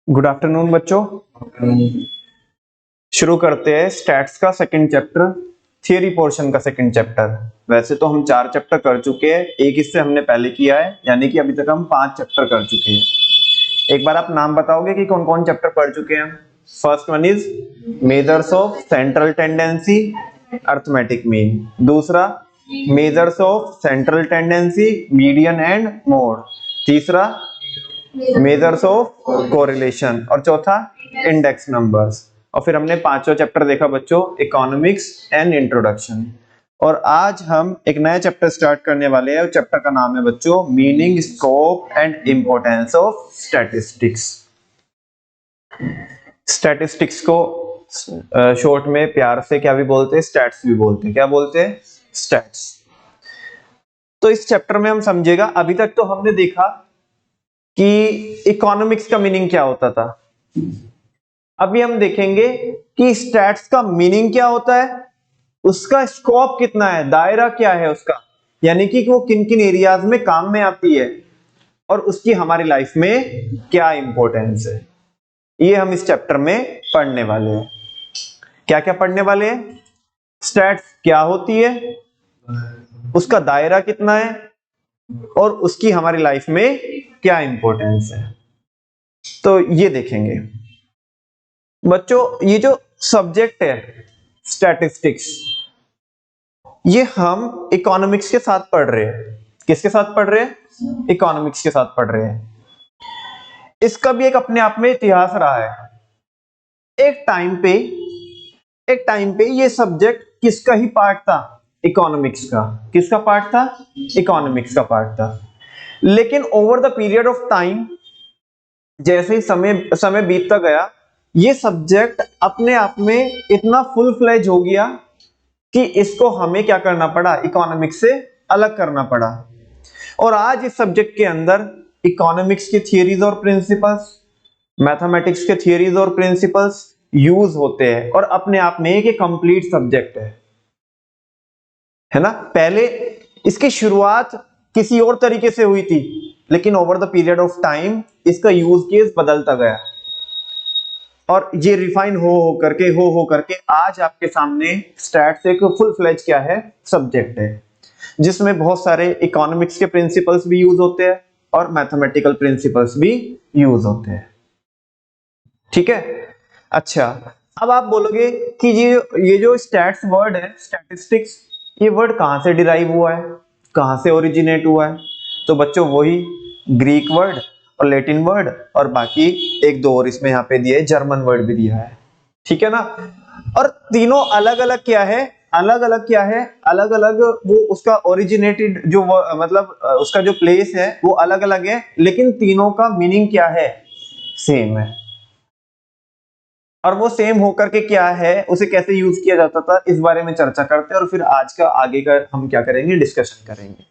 Good afternoon बच्चों। शुरू करते हैं स्टैट्स का सेकंड चैप्टर, थियरी पोर्शन का सेकंड चैप्टर। वैसे तो हम 4 चैप्टर कर चुके हैं, एक इससे हमने पहले किया है, यानी कि अभी तक हम 5 चैप्टर कर चुके हैं। एक बार आप नाम बताओगे कि कौन कौन चैप्टर पढ़ चुके हैं। First one is measures of central tendency, arithmetic mean. दूसरा measures of central tendency, median and mode. तीसरा मेजर्स ऑफ कोरिलेशन, और चौथा इंडेक्स नंबर्स। और फिर हमने 5वां चैप्टर देखा बच्चों, इकोनॉमिक्स एंड इंट्रोडक्शन। और आज हम एक नया चैप्टर स्टार्ट करने वाले हैं। चैप्टर का नाम है बच्चों meaning, scope and importance of statistics. Statistics को शॉर्ट में प्यार से क्या भी बोलते हैं, स्टैट्स भी बोलते हैं। क्या बोलते हैं? स्टैट्स। तो इस चैप्टर में हम समझेगा, अभी तक तो हमने देखा कि इकोनॉमिक्स का मीनिंग क्या होता था। अभी हम देखेंगे कि स्टैट्स का मीनिंग क्या होता है, उसका स्कोप कितना है, दायरा क्या है उसका, यानी कि वो किन किन एरियाज में काम में आती है और उसकी हमारी लाइफ में क्या इंपॉर्टेंस है। ये हम इस चैप्टर में पढ़ने वाले हैं। क्या क्या पढ़ने वाले हैं? स्टैट्स क्या होती है, उसका दायरा कितना है और उसकी हमारी लाइफ में क्या इंपॉर्टेंस है, तो ये देखेंगे बच्चों। ये जो सब्जेक्ट है स्टैटिस्टिक्स, ये हम इकोनॉमिक्स के साथ पढ़ रहे हैं। किसके साथ पढ़ रहे हैं? इकोनॉमिक्स के साथ पढ़ रहे हैं। इसका भी एक अपने आप में इतिहास रहा है। एक टाइम पे ये सब्जेक्ट किसका ही पार्ट था? इकोनॉमिक्स का। किसका पार्ट था? इकोनॉमिक्स का पार्ट था। लेकिन over the period of time, जैसे ही समय समय बीतता गया, ये सब्जेक्ट अपने आप में इतना फुल फ्लेज हो गया कि इसको हमें क्या करना पड़ा? इकोनॉमिक्स से अलग करना पड़ा। और आज इस सब्जेक्ट के अंदर इकोनॉमिक्स की थियरीज और प्रिंसिपल्स, मैथमेटिक्स के थियरीज और प्रिंसिपल्स यूज होते हैं और अपने आप में एक कंप्लीट सब्जेक्ट है ना। पहले इसकी शुरुआत किसी और तरीके से हुई थी, लेकिन over the period of time इसका यूज केस बदलता गया और ये रिफाइन हो करके आज आपके सामने स्टैट्स एक फुल फ्लेज क्या है? सब्जेक्ट है, जिसमें बहुत सारे इकोनॉमिक्स के प्रिंसिपल्स भी यूज होते हैं और मैथमेटिकल प्रिंसिपल्स भी यूज होते हैं। ठीक है। अच्छा, अब आप बोलोगे कि ये जो स्टैट्स वर्ड है, स्टैटिस्टिक्स, ये वर्ड कहां से डिराइव हुआ है, कहां से ओरिजिनेट हुआ है? तो बच्चों वही ग्रीक वर्ड और लैटिन वर्ड और बाकी एक दो और इसमें यहाँ पे दिए, जर्मन वर्ड भी दिया है। ठीक है ना। और तीनों अलग अलग क्या है? अलग अलग क्या है? अलग अलग वो उसका ओरिजिनेटेड जो मतलब उसका जो प्लेस है वो अलग अलग है, लेकिन तीनों का मीनिंग क्या है? सेम है। और वो सेम होकर के क्या है, उसे कैसे यूज किया जाता था, इस बारे में चर्चा करते हैं और फिर आज का आगे का हम क्या करेंगे? डिस्कशन करेंगे।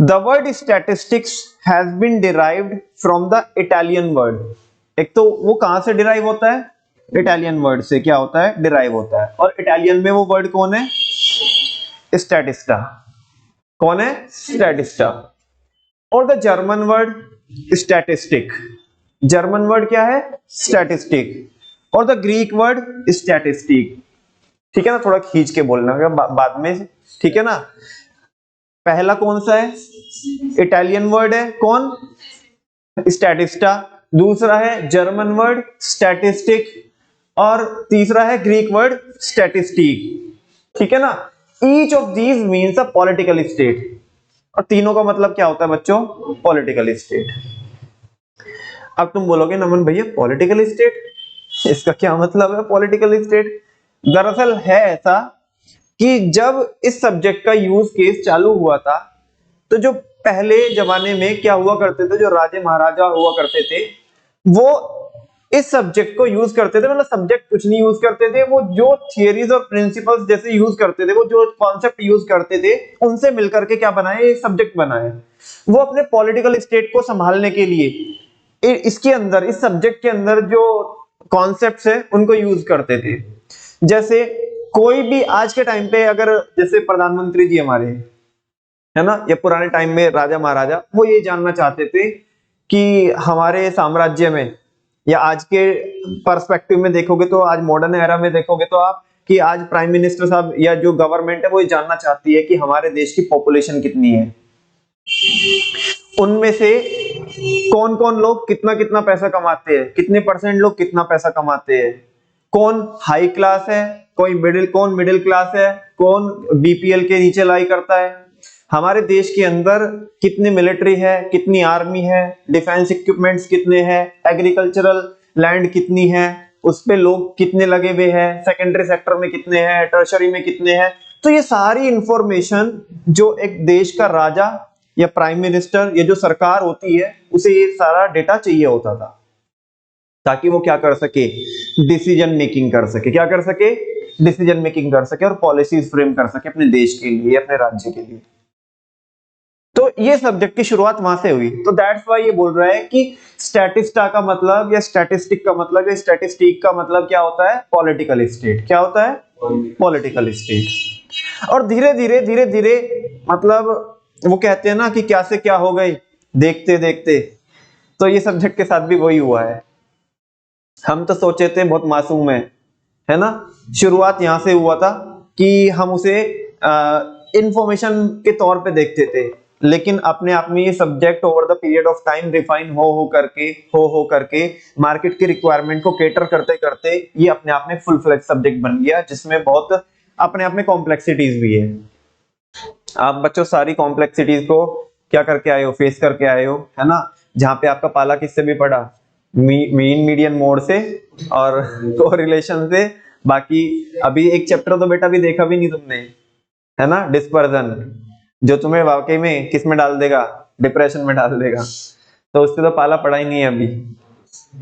The word statistics has been derived from the Italian word. एक तो वो कहां से डिराइव होता है? इटालियन वर्ड से क्या होता है? डिराइव होता है। और इटालियन में वो वर्ड कौन है? स्टैटिस्टा। कौन है? स्टैटिस्टा। और the German word statistic. German word क्या है? स्टैटिस्टिक। और द ग्रीक वर्ड स्टैटिस्टिक। ठीक है ना, थोड़ा खींच के बोलना है बाद में। ठीक है ना। पहला कौन सा है? इटालियन वर्ड है, कौन? स्टैटिस्टा। दूसरा है जर्मन वर्ड स्टैटिस्टिक और तीसरा है ग्रीक वर्ड स्टैटिस्टिक। ठीक है ना। Each of these means a political state. और तीनों का मतलब क्या होता है बच्चों? Political state. अब तुम बोलोगे नमन भैया पॉलिटिकल स्टेट, इसका क्या मतलब है पॉलिटिकल स्टेट? दरअसल है ऐसा कि जब इस सब्जेक्ट का यूज केस चालू हुआ था, तो जो पहले जमाने में क्या हुआ करते थे, जो राजे महाराजा हुआ करते थे, वो इस सब्जेक्ट को यूज करते थे। मतलब सब्जेक्ट कुछ नहीं यूज करते थे, वो जो थियरीज और प्रिंसिपल्स जैसे यूज करते थे, वो जो कॉन्सेप्ट यूज करते थे, उनसे मिलकर के क्या बनाए? ये सब्जेक्ट बनाए। वो अपने पॉलिटिकल स्टेट को संभालने के लिए इसके अंदर, इस सब्जेक्ट के अंदर जो कॉन्सेप्ट्स है उनको यूज करते थे। जैसे कोई भी आज के टाइम पे अगर, जैसे प्रधानमंत्री जी हमारे, है ना, या पुराने टाइम में राजा महाराजा, वो ये जानना चाहते थे कि हमारे साम्राज्य में, या आज के पर्सपेक्टिव में देखोगे तो, आज मॉडर्न एरा में देखोगे तो आप, कि आज प्राइम मिनिस्टर साहब या जो गवर्नमेंट है वो ये जानना चाहती है कि हमारे देश की पॉपुलेशन कितनी है, उनमें से कौन कौन लोग कितना कितना पैसा कमाते हैं, कितने परसेंट लोग कितना पैसा कमाते हैं, कौन हाई क्लास है, कौन मिडिल क्लास है, कौन बीपीएल के नीचे लाई करता है, हमारे देश के अंदर कितनी मिलिट्री है, कितनी आर्मी है, डिफेंस इक्विपमेंट्स कितने हैं, एग्रीकल्चरल लैंड कितनी है, उस पे लोग कितने लगे हुए हैं, सेकेंडरी सेक्टर में कितने हैं, टर्शरी में कितने हैं। तो ये सारी इंफॉर्मेशन जो एक देश का राजा या प्राइम मिनिस्टर या जो सरकार होती है उसे ये सारा डेटा चाहिए होता था, ताकि वो क्या कर सके, डिसीजन मेकिंग कर सके, क्या कर सके, डिसीजन मेकिंग कर सके और पॉलिसीज फ्रेम कर सके अपने देश के लिए, अपने राज्य के लिए। तो ये सब्जेक्ट की शुरुआत वहां से हुई। तो दैट्स वाई ये बोल रहा है कि स्टैटिस्टा का मतलब या स्टैटिस्टिक का मतलब या स्टैटिस्टिक का मतलब क्या होता है, पॉलिटिकल स्टेट। क्या होता है, पॉलिटिकल स्टेट। और धीरे धीरे मतलब वो कहते हैं ना कि क्या से क्या हो गई देखते देखते, तो ये सब्जेक्ट के साथ भी वही हुआ है। हम तो सोचे थे बहुत मासूम है ना, शुरुआत यहां से हुआ था कि हम उसे इंफॉर्मेशन के तौर पे देखते थे, लेकिन अपने आप में ये subject over the period of time refine हो करके मार्केट की रिक्वायरमेंट को केटर करते करते ये अपने आप में फुल फ्लेज सब्जेक्ट बन गया, जिसमें बहुत अपने आप में कॉम्प्लेक्सिटीज भी है। आप बच्चों सारी कॉम्प्लेक्सिटीज को क्या करके आए हो, फेस करके आए हो, है ना। जहां पे आपका पाला किससे भी पड़ा, मीन मीडियन मोड से और कोरिलेशन से। बाकी अभी एक चैप्टर तो बेटा भी देखा भी नहीं तुमने, है ना, डिस्पर्जन, जो तुम्हें वाकई में किस में डाल देगा, डिप्रेशन में डाल देगा। तो उससे तो पाला पड़ा ही नहीं है अभी,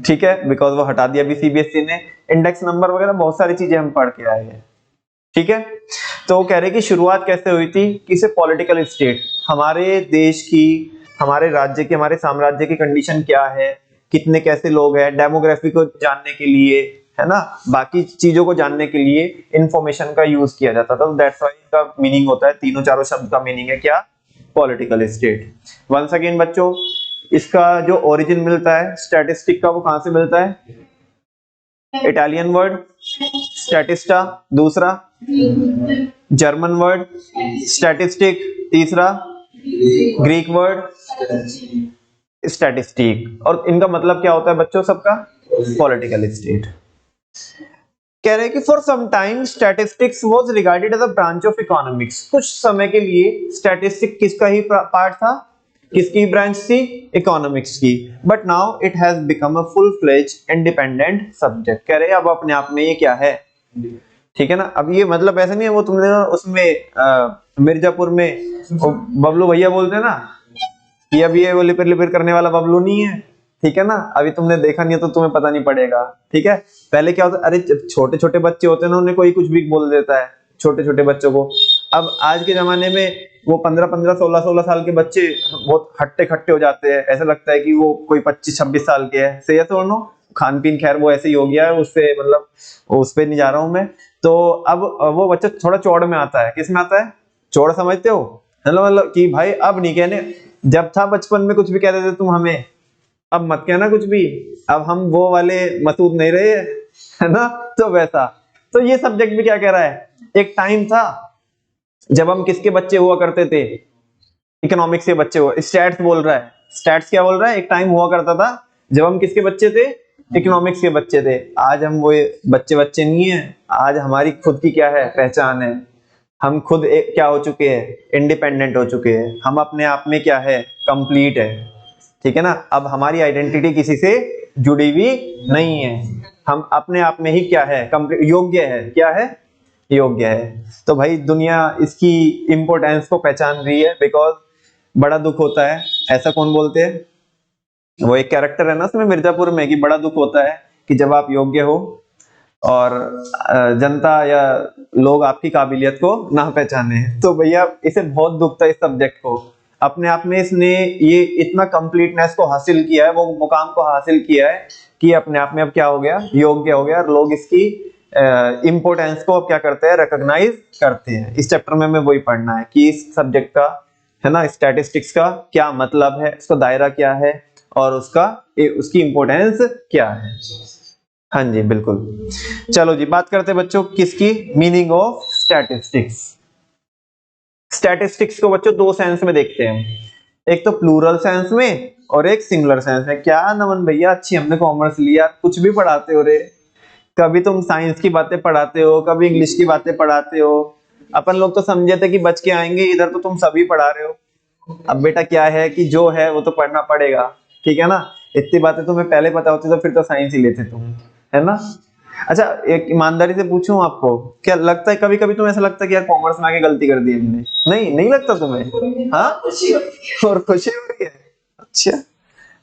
ठीक है, बिकॉज वो हटा दिया अभी सीबीएसई ने। इंडेक्स नंबर वगैरह बहुत सारी चीजें हम पढ़ के आए हैं, ठीक है। तो वो कह रहे कि शुरुआत कैसे हुई थी, किसे पॉलिटिकल स्टेट, हमारे देश की, हमारे राज्य की, हमारे साम्राज्य की कंडीशन क्या है, कितने कैसे लोग हैं, डेमोग्राफी को जानने के लिए, है ना, बाकी चीजों को जानने के लिए इंफॉर्मेशन का यूज किया जाता था। तो दैट्स व्हाई का मीनिंग होता है, तीनों चारों शब्द का मीनिंग है क्या, पॉलिटिकल स्टेट। वंस अगेन बच्चों, इसका जो ओरिजिन मिलता है स्टैटिस्टिक का, वो कहां से मिलता है, इटालियन वर्ड स्टैटिस्टा, दूसरा जर्मन वर्ड स्टैटिस्टिक, तीसरा ग्रीक वर्ड स्टैटिस्टिक। और इनका मतलब क्या होता है बच्चों सबका, पॉलिटिकल स्टेट। कह रहे हैं कि for some time statistics was regarded as a branch of economics. कुछ समय के लिए स्टैटिस्टिक किसका ही पार्ट था, किसकी ब्रांच थी, इकोनॉमिक्स की। But now it has become a full fledged independent subject. कह रहे हैं अब अपने आप में ये क्या है, ठीक है ना। अब ये मतलब ऐसा नहीं है वो तुमने उसमें मिर्जापुर में बबलू भैया बोलते हैं ना, कि अब ये वो लिपिर लिपिर करने वाला बबलू नहीं है, ठीक है ना। अभी तुमने देखा नहीं है तो तुम्हें पता नहीं पड़ेगा, ठीक है। पहले क्या होता है, अरे छोटे छोटे बच्चे होते हैं ना, उन्हें कोई कुछ भी बोल देता है, छोटे छोटे बच्चों को। अब आज के जमाने में वो 15-15, 16-16 साल के बच्चे बहुत हट्टे खट्टे हो जाते हैं, ऐसा लगता है कि वो कोई 25-26 साल के है। सही है, तो खान पीन खैर वो ऐसे ही हो गया है, उससे मतलब उस पे नहीं जा रहा हूं मैं। तो अब वो बच्चा थोड़ा चौड़ में आता है, किस में आता है, चौड़ समझते हो, मतलब कि भाई अब नहीं कहने, जब था बचपन में कुछ भी कहते थे तुम हमें, अब मत कहना कुछ भी, अब हम वो वाले मसूद नहीं रहे, है ना। तो वैसा, तो ये सब्जेक्ट भी क्या कह रहा है, एक टाइम था जब हम किसके बच्चे हुआ करते थे, इकोनॉमिक्स के बच्चे हुआ, स्टैट्स बोल रहा है, स्टैट्स क्या बोल रहा है, एक टाइम हुआ करता था जब हम किसके बच्चे थे, इकोनॉमिक्स के बच्चे थे। आज हम वो बच्चे नहीं है, आज हमारी खुद की क्या है, पहचान है। हम खुद क्या हो चुके हैं, इंडिपेंडेंट हो चुके हैं, हम अपने आप में क्या है, कंप्लीट है, ठीक है ना। अब हमारी आइडेंटिटी किसी से जुड़ी हुई नहीं है, हम अपने आप में ही क्या है, कंप्लीट, योग्य है, क्या है, योग्य है। तो भाई दुनिया इसकी इंपोर्टेंस को पहचान रही है, बिकॉज बड़ा दुख होता है, ऐसा कौन बोलते हैं, वो एक कैरेक्टर है ना उसमें मिर्जापुर में, कि बड़ा दुख होता है कि जब आप योग्य हो और जनता या लोग आपकी काबिलियत को ना पहचाने। तो भैया इसे बहुत दुख था इस सब्जेक्ट को, अपने आप में इसने ये इतना कंप्लीटनेस को हासिल किया है, वो मुकाम को हासिल किया है कि अपने आप में अब क्या हो गया, योग्य हो गया, और लोग इसकी इंपोर्टेंस को अब क्या करते हैं, रिकॉग्नाइज करते हैं। इस चैप्टर में हमें वही पढ़ना है कि इस सब्जेक्ट का है ना, स्टैटिस्टिक्स का क्या मतलब है, उसका दायरा क्या है और उसकी इंपॉर्टेंस क्या है। हाँ जी बिल्कुल। चलो जी बात करते हैं बच्चों किसकी, मीनिंग ऑफ स्टैटिस्टिक्स। स्टैटिस्टिक्स को बच्चों दो सेंस में देखते हैं, एक तो प्लूरल सेंस में और एक सिंगुलर सेंस में। क्या नमन भैया अच्छी हमने कॉमर्स लिया, कुछ भी पढ़ाते हो रे, कभी तुम साइंस की बातें पढ़ाते हो, कभी इंग्लिश की बातें पढ़ाते हो। अपन लोग तो समझे थे कि बच के आएंगे, इधर तो तुम सभी पढ़ा रहे हो। अब बेटा क्या है कि जो है वो तो पढ़ना पड़ेगा, ठीक है ना। इतनी बातें तुम्हें पहले पता होती तो फिर तो साइंस ही लेते तुम, है ना। अच्छा एक ईमानदारी से पूछूं आपको, क्या लगता है कभी कभी तुम्हें ऐसा लगता है कि यार कॉमर्स में आके गलती कर दी हमने? नहीं, नहीं लगता तुम्हें? हाँ और खुशी हो रही है, अच्छा।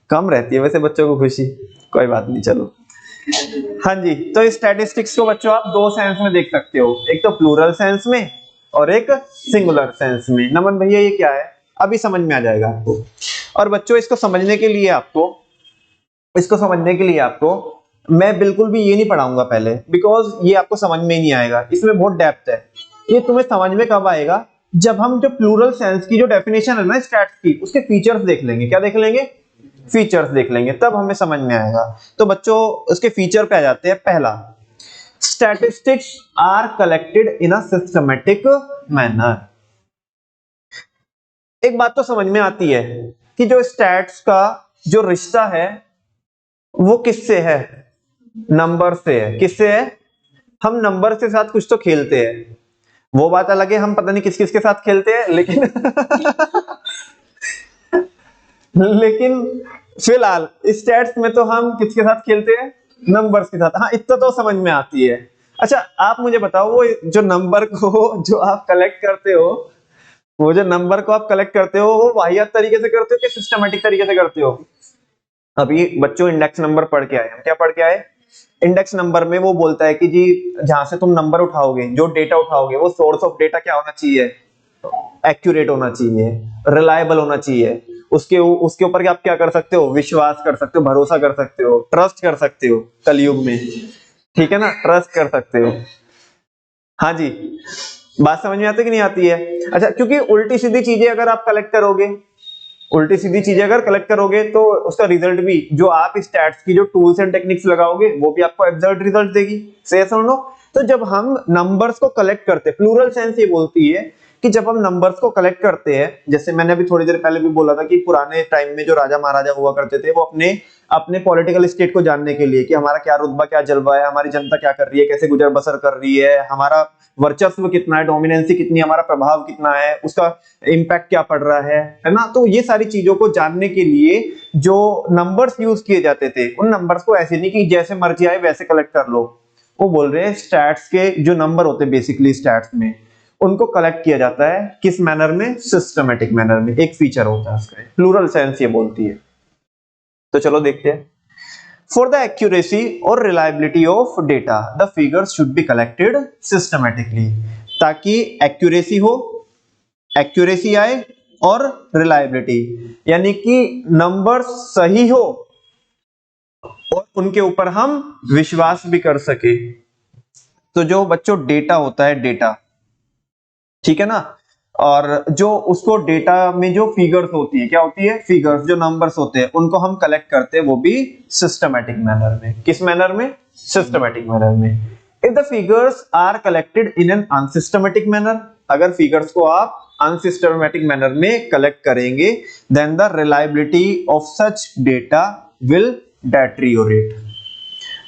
कम रहती है वैसे बच्चों को खुशी, कोई बात नहीं चलो। हाँ जी, तो स्टैटिस्टिक्स को बच्चों आप दो सेंस में देख सकते हो, एक तो प्लूरल सेंस में और एक सिंगुलर सेंस में। नमन भैया ये क्या है, अभी समझ में आ जाएगा आपको। और बच्चों इसको समझने के लिए आपको मैं बिल्कुल भी ये नहीं पढ़ाऊंगा पहले, बिकॉज ये आपको समझ में ही नहीं आएगा, इसमें बहुत डेप्थ है। ये तुम्हें समझ में कब आएगा, जब हम जो प्लूरल सेंस की जो डेफिनेशन है ना स्टैट्स की, उसके फीचर्स देख लेंगे। क्या देख लेंगे? फीचर्स देख लेंगे, तब हमें समझ में आएगा। तो बच्चों उसके फीचर पे आ जाते हैं। पहला, statistics are collected in a systematic manner. एक बात तो समझ में आती है कि जो स्टैट्स का जो रिश्ता है वो किससे है? नंबर से है। किससे है? हम नंबर के साथ कुछ तो खेलते हैं, वो बात अलग है, हम पता नहीं किस किस के साथ खेलते हैं, लेकिन लेकिन फिलहाल स्टैट्स में तो हम किसके साथ खेलते हैं? नंबर्स के साथ। हाँ इतना तो समझ में आती है। अच्छा आप मुझे बताओ, वो जो नंबर को जो आप कलेक्ट करते हो, वो जो नंबर को आप कलेक्ट करते हो वो वाहियात तरीके से करते हो कि सिस्टमैटिक तरीके से करते हो? अभी बच्चों इंडेक्स नंबर पढ़ के आए, हम क्या पढ़ के आए? इंडेक्स नंबर में वो बोलता है कि जी जहां से तुम नंबर उठाओगे, जो डेटा उठाओगे, वो सोर्स ऑफ डेटा क्या होना चाहिए? एक्यूरेट होना चाहिए, रिलायबल होना चाहिए। उसके ऊपर आप क्या कर सकते हो? विश्वास कर सकते हो, भरोसा कर सकते हो, ट्रस्ट कर सकते हो कलयुग में, ठीक है ना, ट्रस्ट कर सकते हो। हाँ जी, बात समझ में आती है कि नहीं आती है? अच्छा क्योंकि उल्टी सीधी चीजें अगर आप कलेक्ट करोगे, उल्टी सीधी चीजें अगर कलेक्ट करोगे तो उसका रिजल्ट भी, जो आप स्टैट्स की जो टूल्स एंड टेक्निक्स लगाओगे वो भी आपको एब्सर्ड रिजल्ट देगी। सही सुनो। तो जब हम नंबर्स को कलेक्ट करते हैं, प्लूरल सेंस ये बोलती है कि जब हम नंबर्स को कलेक्ट करते हैं, जैसे मैंने अभी थोड़ी देर पहले भी बोला था कि पुराने टाइम में जो राजा महाराजा हुआ करते थे, वो अपने अपने पॉलिटिकल स्टेट को जानने के लिए कि हमारा क्या रुतबा क्या जलवा है, हमारी जनता क्या कर रही है, कैसे गुजर बसर कर रही है, हमारा वर्चस्व कितना है, डोमिनेंसी कितनी है, हमारा प्रभाव कितना है, उसका इम्पैक्ट क्या पड़ रहा है ना। तो ये सारी चीजों को जानने के लिए जो नंबर्स यूज किए जाते थे, उन नंबर्स को ऐसे नहीं कि जैसे मर्जी आए वैसे कलेक्ट कर लो। वो बोल रहे हैं स्टैट्स के जो नंबर होते हैं बेसिकली स्टैट्स में, उनको कलेक्ट किया जाता है किस मैनर में? सिस्टमैटिक मैनर में। एक फीचर होता है उसका, प्लूरल सेंस ये बोलती है। तो चलो देखते हैं। फॉर द एक्यूरेसी और reliability of data the figures should be collected systematically. ताकि एक्यूरेसी हो, एक्यूरेसी आए और रिलायबिलिटी, यानी कि नंबर सही हो और उनके ऊपर हम विश्वास भी कर सके। तो जो बच्चों डेटा होता है, डेटा, ठीक है ना, और जो उसको डेटा में जो फिगर्स होती है, क्या होती है? फिगर्स, जो नंबर्स होते हैं, उनको हम कलेक्ट करते हैं, वो भी सिस्टमैटिक मैनर में। किस मैनर में? सिस्टमैटिक मैनर में। If the figures are collected in an unsystematic manner, अगर फिगर्स को आप अनसिस्टमैटिक मैनर में कलेक्ट करेंगे, then the reliability of such data will deteriorate.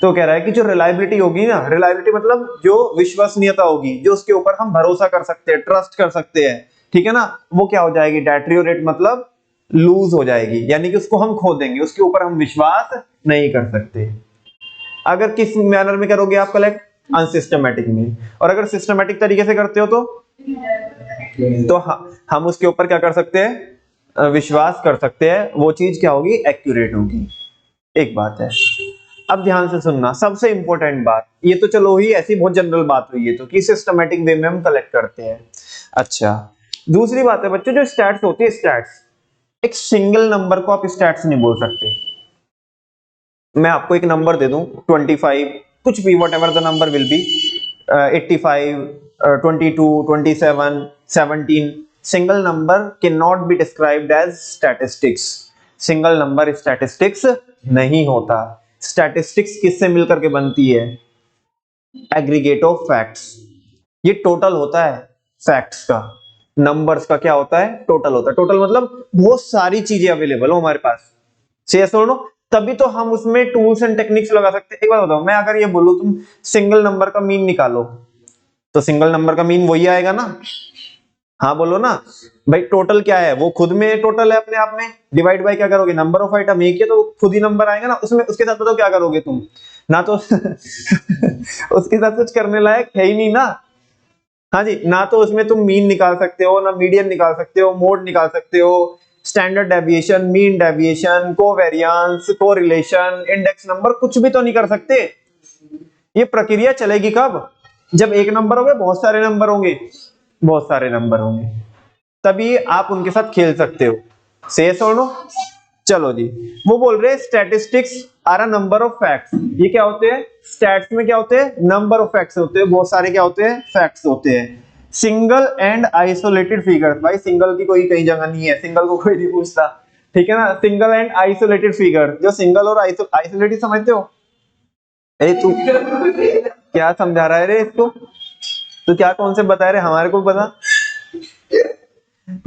तो कह रहा है कि जो रिलायबिलिटी होगी ना, रिलायबिलिटी मतलब जो विश्वसनीयता होगी, जो उसके ऊपर हम भरोसा कर सकते हैं, ट्रस्ट कर सकते हैं, ठीक है ना, वो क्या हो जाएगी? डेट्रियोरेट मतलब लूज हो जाएगी, यानी कि उसको हम खो देंगे, उसके ऊपर हम विश्वास नहीं कर सकते। अगर किस मैनर में करोगे आप कलेक्ट? अनसिस्टमैटिक में। और अगर सिस्टमैटिक तरीके से करते हो तो हम उसके ऊपर क्या कर सकते हैं? विश्वास कर सकते हैं, वो चीज क्या होगी? एक्यूरेट होगी। एक बात है। अब ध्यान से सुनना, सबसे इंपॉर्टेंट बात, ये तो चलो ही ऐसी बहुत जनरल बात हुई है तो कि सिस्टमैटिक वे में हम कलेक्ट करते हैं। अच्छा दूसरी बात है बच्चों, जो स्टैट्स होती है, स्टैट्स, एक सिंगल नंबर को आप स्टैट्स नहीं बोल सकते। मैं आपको एक नंबर दे दूं 25, कुछ भी, whatever the number will be, 85, 22, 27, 17, single number can not be described as statistics. Single number statistics नहीं होता। स्टैटिस्टिक्स किससे मिलकर के बनती है? Aggregate of facts. ये टोटल होता है फैक्ट्स का, नंबर्स का क्या होता है? टोटल होता है। टोटल मतलब बहुत सारी चीजें अवेलेबल हो हमारे पास, यस और नो, तभी तो हम उसमें टूल्स एंड टेक्निक्स लगा सकते हैं। एक बात बताओ, मैं अगर ये बोलूं तुम सिंगल नंबर का मीन निकालो, तो सिंगल नंबर का मीन वही आएगा ना? हाँ बोलो ना भाई। टोटल क्या है? वो खुद में टोटल है अपने आप में। डिवाइड बाय क्या करोगे? नंबर ऑफ आइटम एक है तो खुद ही नंबर आएगा ना उसमें। उसके साथ बताओ क्या करोगे तुम? ना तो उसके साथ कुछ करने लायक है ही नहीं ना। हाँ जी, ना तो उसमें तुम मीन निकाल सकते हो, ना मीडियन निकाल सकते हो, मोड निकाल सकते हो, standard deviation, mean deviation, covariance, correlation, index number, कुछ भी तो नहीं कर सकते। ये प्रक्रिया चलेगी कब? जब एक नंबर होंगे, बहुत सारे नंबर होंगे, बहुत सारे नंबर होंगे, तभी आप उनके साथ खेल सकते हो। से नो? चलो जी, वो बोल रहे हैं statistics are a number of facts. ये क्या होते हैं? स्टैट्स में क्या होते हैं? नंबर ऑफ फैक्ट्स होते हैं, बहुत सारे क्या होते हैं? फैक्ट्स होते हैं। सिंगल एंड आइसोलेटेड फिगर्स, भाई सिंगल की कोई कहीं जगह नहीं है, सिंगल को कोई नहीं पूछता, ठीक है ना? सिंगल एंड आइसोलेटेड फिगर, जो सिंगल और आइसोलेटेड समझते हो? अरे तू क्या समझा रहा है रे इसको? तो क्या कॉन्सेप्ट बता रहे, हमारे को बता।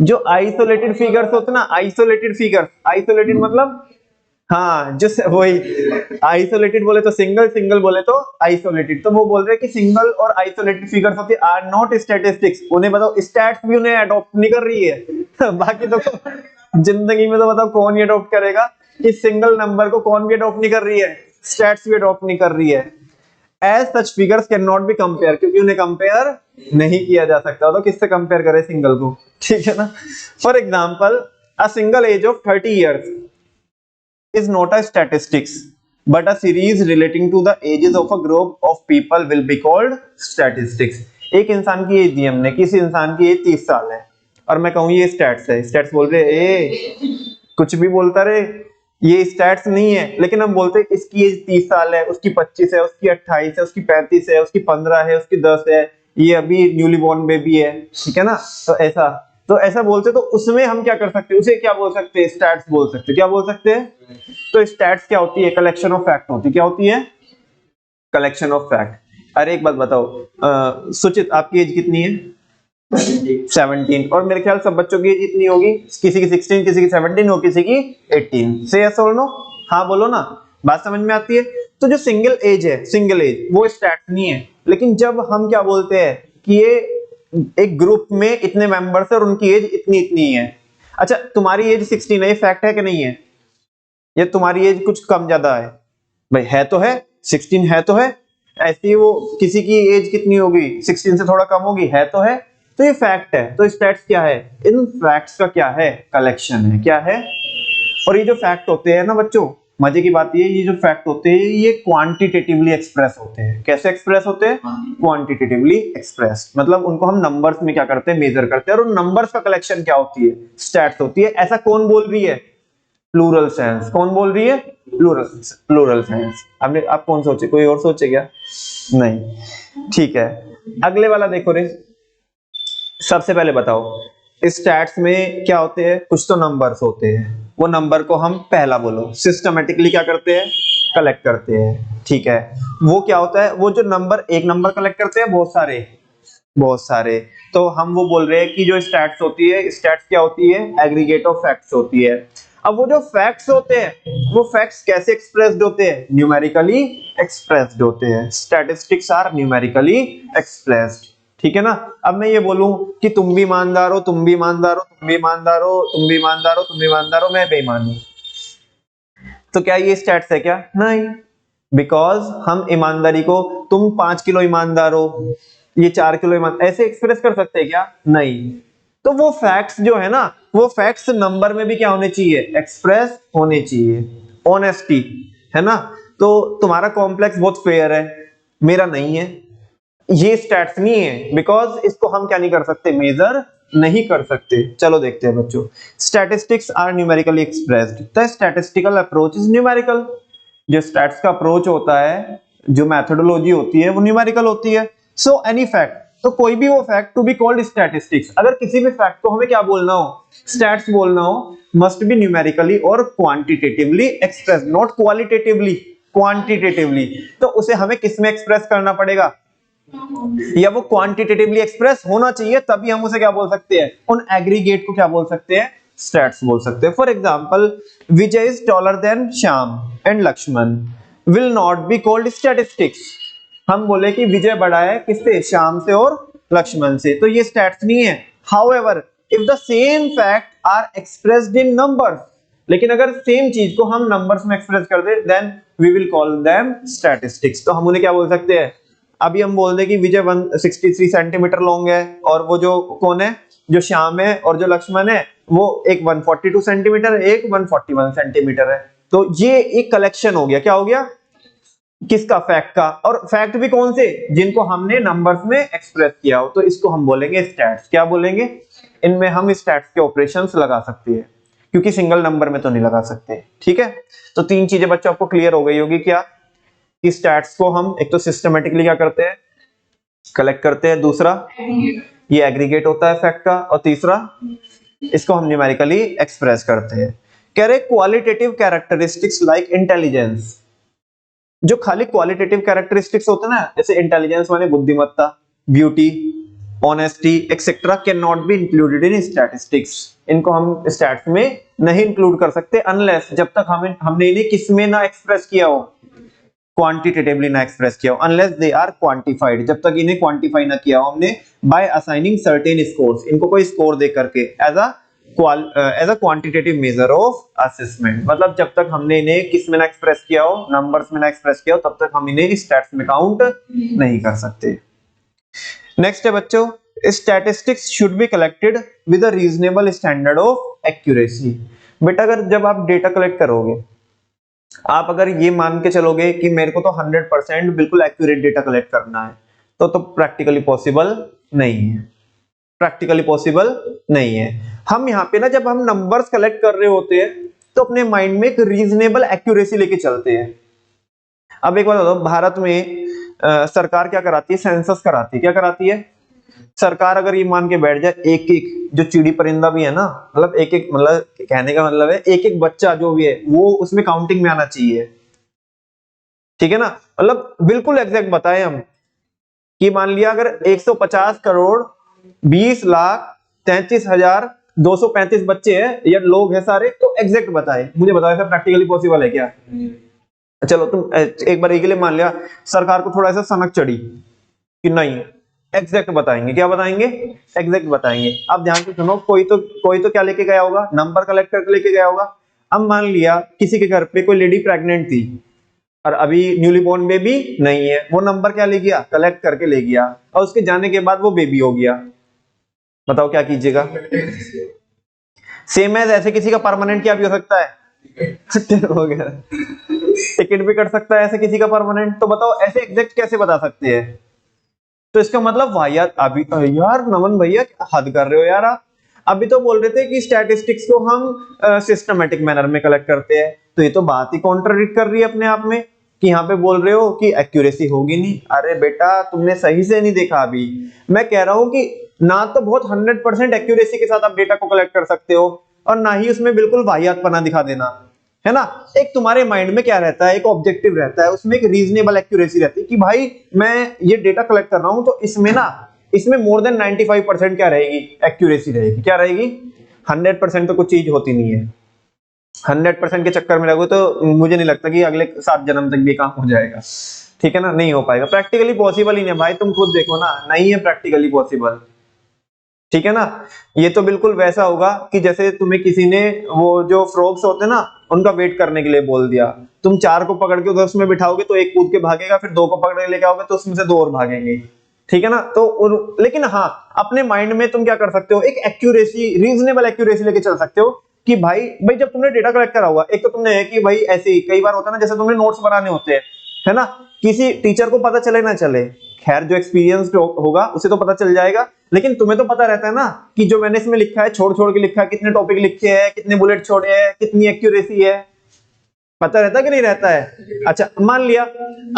जो आइसोलेटेड फिगर्स होते ना, आइसोलेटेड फिगर, आइसोलेटेड मतलब हाँ, जो वही आइसोलेटेड बोले तो सिंगल, सिंगल बोले तो आइसोलेटेड। तो वो बोल रहे हैं कि सिंगल और आइसोलेटेड फिगर्स होती आर नॉट स्टैटिस्टिक्स। उन्हें बताओ, स्टैट्स भी उन्हें अडॉप्ट नहीं कर रही है। बाकी तो जिंदगी में तो बताओ कौन ही अडॉप्ट करेगा? इस सिंगल नंबर को कौन भी अडॉप्ट नहीं कर रही है, स्टैट्स भी अडॉप्ट नहीं कर रही है। As such figures can not be compare, क्योंकि उन्हें कंपेयर नहीं किया जा सकता। तो किससे कंपेयर करें सिंगल को? ठीक है ना? For example, a single age of 30 years is not a statistics, but a series relating to the ages of a group of people will be called statistics। एक इंसान की एज दी हमने, किसी इंसान की एज 30 साल है, और मैं कहूँ ये स्टैट्स है। स्टैट्स बोल रहे ए कुछ भी बोलता रहे, ये स्टैट्स नहीं है, लेकिन हम बोलते हैं इसकी एज 30 साल है, उसकी 25 है, उसकी 28 है, उसकी 35 है, उसकी 15 है, उसकी 10 है, ये अभी न्यूली बॉर्न बेबी है, ठीक है ना? तो ऐसा बोलते, तो उसमें हम क्या कर सकते हैं? उसे क्या बोल सकते हैं? स्टैट्स बोल सकते हैं। क्या बोल सकते हैं? तो स्टैट्स क्या होती है? कलेक्शन ऑफ फैक्ट होती है। क्या होती है? Collection of fact. अरे एक बात बताओ, सुचित आपकी एज कितनी है? 17। और मेरे ख्याल सब बच्चों की एज इतनी होगी, किसी की 16, किसी की 17 हो, किसी की 18। से यस और नो? हाँ बोलो ना, बात समझ में आती है? तो जो सिंगल एज है, सिंगल एज वो स्टैट्स नहीं है। लेकिन जब हम क्या बोलते हैं कि ये एक ग्रुप में इतने मेंबर्स है और उनकी एज इतनी इतनी है। अच्छा, तुम्हारी एज 16 है, ये फैक्ट है कि नहीं है? ये तुम्हारी एज कुछ कम ज्यादा है भाई, है तो है, 16 है तो है। ऐसी ही वो किसी की एज कितनी होगी, 16 से थोड़ा कम होगी, है तो है। तो ये फैक्ट है। तो स्टैट्स क्या है? इन फैक्ट्स का क्या है? कलेक्शन है। क्या है? और ये जो फैक्ट होते हैं ना बच्चों, मजे की बात ये जो फैक्ट होते हैं ये क्वांटिटेटिवली एक्सप्रेस होते हैं। कैसे एक्सप्रेस होते हैं? क्वांटिटेटिवली एक्सप्रेस, मतलब उनको हम नंबर्स में क्या करते हैं? मेजर करते हैं। और उन नंबर्स का कलेक्शन क्या होती है? स्टैट्स होती है। ऐसा कौन बोल रही है? Plural sense. कौन बोल रही है? Plural sense. आपने, आप कौन सोचे? कोई और सोचे क्या? नहीं, ठीक है। अगले वाला देखो रे। सबसे पहले बताओ, स्टैट्स में क्या होते हैं? कुछ तो नंबर्स होते हैं। वो नंबर को हम पहला बोलो सिस्टमेटिकली क्या करते हैं? कलेक्ट करते हैं, ठीक है। वो क्या होता है? वो जो नंबर, एक नंबर कलेक्ट करते हैं, बहुत सारे, बहुत सारे। तो हम वो बोल रहे हैं कि जो स्टैट्स होती है, स्टैट्स क्या होती है? एग्रीगेट ऑफ फैक्ट्स होती है। अब वो जो फैक्ट्स होते हैं, वो फैक्ट्स कैसे एक्सप्रेस्ड होते हैं? न्यूमेरिकली एक्सप्रेस्ड होते हैं। स्टैटिस्टिक्स आर न्यूमेरिकली एक्सप्रेस्ड, ठीक है ना? अब मैं ये बोलूं कि तुम भी ईमानदार हो, तुम भी ईमानदार हो, तुम भी ईमानदार हो, तुम भी ईमानदार हो, तुम भी ईमानदार हो, मैं बेईमान हूं, तो क्या ये स्टैट्स है क्या? नहीं, बिकॉज हम ईमानदारी को, तुम 5 किलो ईमानदार हो, ये 4 किलो ईमान, ऐसे एक्सप्रेस कर सकते हैं क्या? नहीं। तो वो फैक्ट्स जो है ना, वो फैक्ट्स नंबर में भी क्या होने चाहिए? एक्सप्रेस होने चाहिए। ऑनेस्टी, है ना? तो तुम्हारा कॉम्प्लेक्स बहुत फेयर है, मेरा नहीं है, ये स्टैट्स नहीं है, बिकॉज इसको हम क्या नहीं कर सकते? मेजर नहीं कर सकते। चलो देखते हैं बच्चों, statistics are numerically expressed. The statistical approach is numerical. जो स्टैट्स का अप्रोच होता है, जो मेथोडोलॉजी होती है, वो न्यूमेरिकल होती है। सो एनी फैक्ट, तो कोई भी वो fact to be called statistics, अगर किसी भी फैक्ट को हमें क्या बोलना हो, स्टैट्स बोलना हो, मस्ट बी न्यूमेरिकली और quantitatively express, not qualitatively, quantitatively. तो उसे हमें किस में एक्सप्रेस करना पड़ेगा, या वो क्वांटिटेटिवली एक्सप्रेस होना चाहिए, तभी हम उसे क्या बोल सकते हैं, उन एग्रीगेट को क्या बोल सकते हैं, स्टैट्स बोल सकते हैं। For example Vijay is taller than Shyam and Lakshman will not be called statistics. हम बोले कि विजय बड़ा है किससे, श्याम से और लक्ष्मण से, तो ये स्टैट्स नहीं है। However if the same fact are expressed in numbers, लेकिन अगर सेम चीज को हम नंबर्स में एक्सप्रेस कर दे then we will call them statistics. तो हम उन्हें क्या बोल सकते हैं, अभी हम बोल दें कि विजय 163 सेंटीमीटर लॉन्ग है, और वो जो कौन है, जो श्याम है और जो लक्ष्मण है वो एक 142 सेंटीमीटर है, एक 141 सेंटीमीटर है। तो ये एक कलेक्शन हो गया, क्या हो गया, किसका, फैक्ट का, और फैक्ट भी कौन से, जिनको हमने नंबर्स में एक्सप्रेस किया हो, तो इसको हम बोलेंगे स्टैट्स। क्या बोलेंगे, इनमें हम स्टैट्स के ऑपरेशंस लगा सकते हैं, क्योंकि सिंगल नंबर में तो नहीं लगा सकते। ठीक है, तो तीन चीजें बच्चों आपको क्लियर हो गई होगी, क्या कि स्टैट्स को हम एक तो सिस्टमेटिकली क्या करते हैं, कलेक्ट करते हैं, दूसरा ये एग्रीगेट होता है फैक्ट का, और तीसरा इसको हम न्यूमेरिकली एक्सप्रेस करते हैं। कह रहे क्वालिटेटिव कैरेक्टरिस्टिक्स लाइक इंटेलिजेंस, जो खाली क्वालिटेटिव कैरेक्टरिस्टिक्स होते हैं ना, जैसे इंटेलिजेंस माने बुद्धिमत्ता, beauty, honesty etcetera, can not be included in statistics. इनको हम स्टैट्स में नहीं इंक्लूड कर सकते अनलेस, जब तक हमने इन्हें किस में ना एक्सप्रेस किया हो, क्वांटिटेटिवली ना एक्सप्रेस किया हो, अनलेस दे आर क्वांटिफाइड, जब तक इन्हें क्वांटिफाई ना किया हो हमने बाय असाइनिंग सर्टेन स्कोर्स, इनको कोई स्कोर दे करके as a quantitative measure of assessment. मतलब जब तक हमने इन्हें किस में ना एक्सप्रेस किया हो, नंबर्स में ना एक्सप्रेस किया हो, तब तक हम इन्हें स्टैट्स में काउंट नहीं कर सकते। नेक्स्ट है बच्चों, statistics should be collected with a reasonable standard of accuracy. बेटा अगर जब आप डेटा कलेक्ट करोगे, आप अगर ये मान के चलोगे कि मेरे को तो 100% बिल्कुल एक्यूरेट डेटा कलेक्ट करना है, तो प्रैक्टिकली पॉसिबल नहीं है, प्रैक्टिकली पॉसिबल नहीं है। हम यहाँ पे ना जब हम नंबर्स कलेक्ट कर रहे होते हैं तो अपने माइंड में एक रीजनेबल एक्यूरेसी लेके चलते हैं। अब एक बात बताओ, भारत में सरकार क्या कराती है, सेंसस कराती है, क्या कराती है सरकार, अगर ये मान के बैठ जाए एक एक जो चिड़ी परिंदा भी है ना, मतलब एक एक, मतलब कहने का मतलब है एक एक बच्चा जो भी है वो उसमें काउंटिंग में आना चाहिए। ठीक है ना, मतलब बिल्कुल एग्जैक्ट बताएं हम कि मान लिया अगर 150 करोड़ 20,33,235 बच्चे हैं या लोग हैं सारे, तो एग्जैक्ट बताएं, मुझे बताओ ऐसा प्रैक्टिकली पॉसिबल है क्या? चलो तुम एक बार के लिए मान लिया सरकार को थोड़ा सा सनक चढ़ी कि नहीं, एग्जैक्ट बताएंगे, क्या बताएंगे, एग्जैक्ट बताएंगे। अब ध्यान से सुनो, कोई तो क्या लेके गया होगा, नंबर कलेक्ट करके लेके गया होगा। अब मान लिया किसी के घर पे कोई लेडी प्रेग्नेंट थी और अभी न्यूली बोर्न बेबी नहीं है, वो नंबर क्या ले गया, कलेक्ट करके ले गया, और उसके जाने के बाद वो बेबी हो गया। बताओ क्या कीजिएगा? सेम एज ऐसे किसी का परमानेंट क्या भी हो सकता है, हो गया, टिकट भी कट सकता है ऐसे किसी का परमानेंट। तो बताओ ऐसे एग्जैक्ट कैसे बता सकते हैं? तो इसका मतलब वाहियात। अभी यार नमन भैया हद कर रहे हो यार आप, अभी तो बोल रहे थे कि स्टैटिस्टिक्स को हम सिस्टमैटिक मैनर में कलेक्ट करते हैं, तो ये तो बात ही कॉन्ट्राडिक्ट कर रही है अपने आप में कि यहाँ पे बोल रहे हो कि एक्यूरेसी होगी नहीं। अरे बेटा तुमने सही से नहीं देखा, अभी मैं कह रहा हूँ कि ना तो बहुत 100% एक्यूरेसी के साथ आप डेटा को कलेक्ट कर सकते हो, और ना ही उसमें बिल्कुल वाहियातपना दिखा देना, है ना। एक तुम्हारे माइंड में क्या रहता है, एक ऑब्जेक्टिव रहता है, उसमें एक रीजनेबल एक्यूरेसी रहती है कि भाई मैं ये डेटा कलेक्ट कर रहा हूं तो इसमें मोर देन 95% क्या रहेगी, एक्यूरेसी रहेगी। क्या रहेगी? 100% तो कुछ चीज होती नहीं है। 100% के चक्कर में रहोगे तो मुझे नहीं लगता कि अगले 7 जन्म तक भी काम हो जाएगा। ठीक है ना, नहीं हो पाएगा, प्रैक्टिकली पॉसिबल ही नहीं भाई, तुम खुद देखो ना, नहीं है प्रैक्टिकली पॉसिबल। ठीक है ना, ये तो बिल्कुल वैसा होगा कि जैसे तुम्हें किसी ने वो जो फ्रॉग्स होते हैं ना उनका वेट करने के लिए बोल दिया, तुम 4 को पकड़ के उधर उसमें बिठाओगे तो एक कूद के भागेगा, फिर 2 को पकड़ के लेके आओगे तो उसमें से 2 और भागेंगे। ठीक है ना, तो लेकिन हाँ अपने माइंड में तुम क्या कर सकते हो, एक एक्यूरेसी, रीजनेबल एक्यूरेसी लेके चल सकते हो कि भाई जब तुमने डेटा कलेक्ट करा हुआ, एक तो तुमने है कि भाई ऐसे ही कई बार होता है ना, जैसे तुमने नोट्स बनाने होते हैं, है ना, किसी टीचर को पता चले ना चले, खैर जो एक्सपीरियंस होगा उसे तो पता चल जाएगा, लेकिन तुम्हें तो पता रहता है ना कि जो मैंने इसमें लिखा है छोड़ छोड़ के लिखा है, कितने टॉपिक लिखे हैं, कितने बुलेट छोड़े हैं, कितनी एक्यूरेसी है, पता रहता कि नहीं रहता है? अच्छा मान लिया,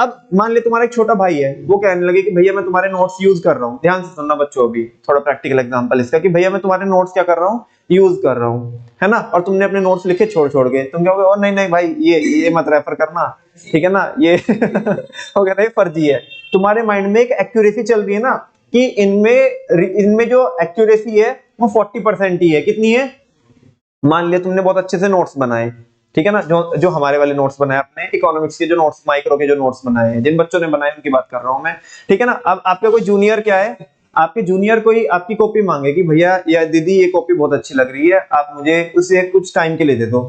अब मान लिया तुम्हारा एक छोटा भाई है, वो कहने लगे कि भैया मैं तुम्हारे नोट्स यूज कर रहा हूँ। ध्यान से सुनना बच्चों, अभी थोड़ा प्रैक्टिकल एग्जांपल इसका, कि भैया मैं तुम्हारे नोट्स क्या कर रहा हूँ, यूज कर रहा हूँ, है ना। और तुमने अपने नोट्स लिखे छोड़ छोड़ के, तुम कहोगे और नहीं नहीं भाई ये मत रेफर करना, ठीक है ना, ये हो गया ना, ये फर्जी है। तुम्हारे माइंड में एक एक्यूरेसी चल रही है ना, कि इनमें जो एक्यूरेसी है वो 40% ही है। कितनी है? मान लिया तुमने बहुत अच्छे से नोट्स बनाए, ठीक है ना, जो जो हमारे वाले नोट्स बनाए अपने इकोनॉमिक्स के, जो नोट्स माइक्रो के जो नोट्स बनाए हैं, जिन बच्चों ने बनाए उनकी बात कर रहा हूं मैं, ठीक है ना। अब आपका कोई जूनियर क्या है, आपके जूनियर कोई आपकी कॉपी मांगे कि भैया या दीदी ये कॉपी बहुत अच्छी लग रही है, आप मुझे उसे कुछ टाइम के लिए दे दो,